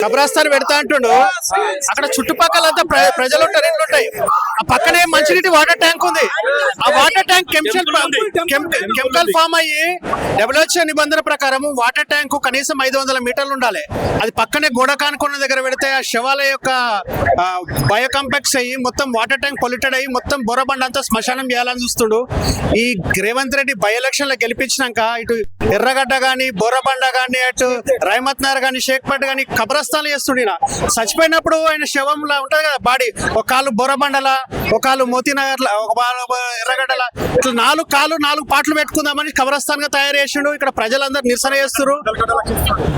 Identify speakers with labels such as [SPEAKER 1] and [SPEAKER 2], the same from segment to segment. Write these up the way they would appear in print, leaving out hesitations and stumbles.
[SPEAKER 1] కబ్రాస్తాన్ పెడతా అంటుండు. అక్కడ చుట్టుపక్కలంతా ప్రజలు ఉంటారు, ఇళ్ళు ఉంటాయి. ఆ పక్కనే మంచినీటి వాటర్ ట్యాంక్ ఉంది. ఆ వాటర్ ట్యాంక్ కెమికల్ ఫామ్ అయ్యి WHO నిబంధన ప్రకారం వాటర్ ట్యాంక్ కనీసం 500 మీటర్లు ఉండాలి. అది పక్కనే గోడ కానుకున్న దగ్గర పెడితే ఆ శవాల యొక్క బయో కాంప్లెక్స్ అయ్యి మొత్తం వాటర్ ట్యాంక్ పొల్యూటెడ్ అయ్యి మొత్తం బొరబండ అంతా శ్మశానం చేయాలని చూస్తుండు. ఈ రేవంత్ రెడ్డి బై ఎలక్షన్ లో గెలిపించినాక ఇటు ఎర్రగడ్డ గాని బొరబండ గాని అటు రైమత్ నగర్ గాని షేక్పేట్ గాని కబ్రస్థాన్లు చేస్తుండే. చచ్చిపోయినప్పుడు ఆయన శవంలా ఉంటది కదా బాడీ, ఒక కాలు బొరబండల, ఒక కాలు మోతీనగర్, ఒక ఎర్రగడ్డల, ఇట్లా 4 కాళ్ళు 4 పాటలు పెట్టుకుందామని కబ్రస్థాన్ గా తయారు చేసిండు. ఇక్కడ ప్రజలందరూ నిరసన చేస్తున్నారు.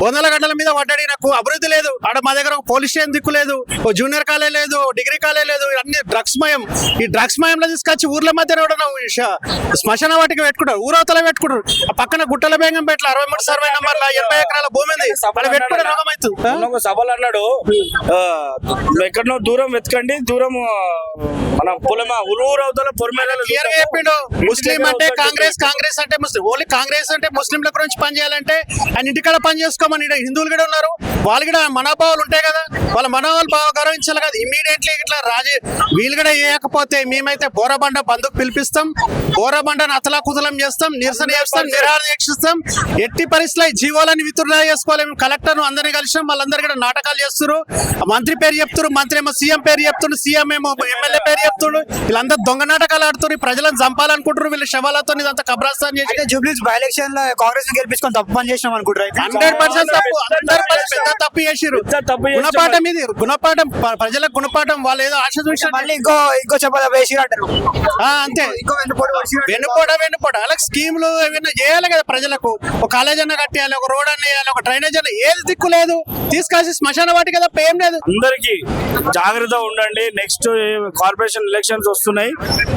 [SPEAKER 1] బొందల గడ్డల మీద పడ్డాడు. నాకు అభివృద్ధి లేదు ఆడ, మా దగ్గర పోలీస్ స్టేషన్ దిక్కు లేదు, ఓ జూనియర్ కాలేజ్ లేదు, డిగ్రీ కాలేజ్ లేదు, అన్ని డ్రగ్స్ మయం. ఈ డ్రగ్స్ మయంలో తీసుకొచ్చి ఊర్ల మధ్య శ్మశాన వాటికి పెట్టుకుంటారు, ఊరవతల పెట్టుకుంటారు. ఆ పక్కన గుట్టల బేగం పెట్ల 63 సర్వే నంబర్ల 80 ఎకరాల భూమి ఉంది, అక్కడ పెట్టుకుంటే రోగం అవుతుంది.
[SPEAKER 2] సభలు అన్నాడు, ఎక్కడనో దూరం వెతకండి, దూరం మన పొలమా ఊరవతల పొరమేళ
[SPEAKER 1] చెప్పిండు. ముస్లిం అంటే కాంగ్రెస్, కాంగ్రెస్ అంటే ముస్లిం. ఓన్లీ కాంగ్రెస్ అంటే ముస్లింల గురించి పని చేయాలంటే ఆయన ఇంటికాడ పని చేసుకోమని హిందువులు కూడా ఉన్నారు, వాళ్ళు కూడా మనోభావాలు ఉంటాయి కదా, వాళ్ళ మనోభావాలు బాగా గౌరవించాలి కదా. ఇమీడియట్లీ ఇట్లా వీళ్ళు కూడా వేయకపోతే మేమైతే బోరబండ బంధుకు పిలిపిస్తాం, బోరబండను అతలాకుతలం చేస్తాం, నిరసన చేస్తాం, నిరాహార దీక్షిస్తాం. ఎట్టి పరిస్థితుల్లో జీవోలని విత్డ్రా చేసుకోవాలి. మేము కలెక్టర్ అందరినీ కలిసాం, వాళ్ళందరూ కూడా నాటకాలు చేస్తారు. మంత్రి పేరు చెప్తున్నారు, మంత్రి ఏమో సీఎం పేరు చెప్తున్నారు, సీఎం ఏమో ఎమ్మెల్యే పేరు చెప్తున్నారు. వీళ్ళందరూ దొంగ నాటకాలు ఆడుతున్నారు, ప్రజలను చంపాలనుకుంటారు. వీళ్ళు శవాలతో ఇదంతా కబ్రాస్తాన్ చేసి
[SPEAKER 3] జూబ్లీస్ బై ఎలక్షన్ లో కాంగ్రెస్ గెలిపించుకొని తప్పు పని చేసినాం అనుకుంటారు.
[SPEAKER 1] 100% తప్పు, 100% పెద్ద తప్పు చేసిరు. గుణపాఠం ఇది, గుణపాఠం, ప్రజలకు గుణపాఠం. వాళ్ళు ఏదో ఆశ చూసి
[SPEAKER 3] మళ్ళీ ఇంకో చెప్పాలి వేసి అంటారు.
[SPEAKER 1] అంతే, వెన్నుపోట అలా స్కీములు ఏమైనా చేయాలి కదా ప్రజలకు. ఒక కాలేజ్ అన్న కట్టేయాలి, ఒక రోడ్ అన్న వేయాలి, ఒక డ్రైనేజ్ అన్న, ఏది దిక్కు లేదు. తీసుకొచ్చి శ్మశాన వాటి కదా ఏం లేదు.
[SPEAKER 2] అందరికి జాగ్రత్త ఉండండి. నెక్స్ట్ కార్పొరేషన్ ఎలక్షన్స్ వస్తున్నాయి,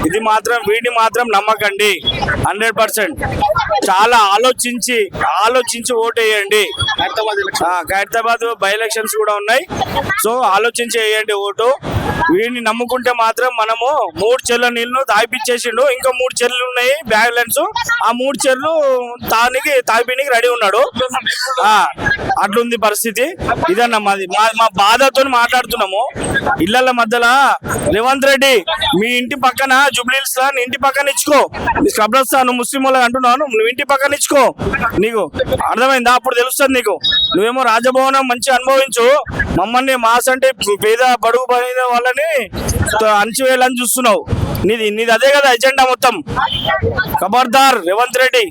[SPEAKER 2] ఇది మాత్రం వీటిని మాత్రం నమ్మకండి. 100% చాలా ఆలోచించి ఓటు వేయండి. ఖైరతాబాద్ బై ఎలక్షన్స్ కూడా ఉన్నాయి, సో ఆలోచించి వేయండి ఓటు. వీడిని నమ్ముకుంటే మాత్రం మనము 3 చెర్ల నీళ్లు తాగిపించేసిండు, ఇంకా 3 చెర్లు ఉన్నాయి బ్యాలెన్స్. ఆ 3 చెర్లు తాగిపినికి రెడీ ఉన్నాడు. అట్లుంది పరిస్థితి. ఇదన్న మా బాధతో మాట్లాడుతున్నాము. ఇళ్ల మధ్యలో రేవంత్ రెడ్డి మీ ఇంటి పక్కన జూబ్లీహిల్స్ లా ఇంటి పక్కన ఇచ్చుకో, కబ్రస్తాను ముస్లిం వాళ్ళకి అంటున్నాను, నువ్వు ఇంటి పక్కన ఇచ్చుకో. నీకు అర్థమైందా? అప్పుడు తెలుస్తుంది నీకు. నువ్వేమో రాజభవనం మంచి అనుభవించు, మమ్మల్ని మాస్ అంటే పేద బడుగు పడిన వాళ్ళని అణచివేయాలని చూస్తున్నావు. నీది అదే కదా ఎజెండా మొత్తం. ఖబర్దార్ రేవంత్ రెడ్డి.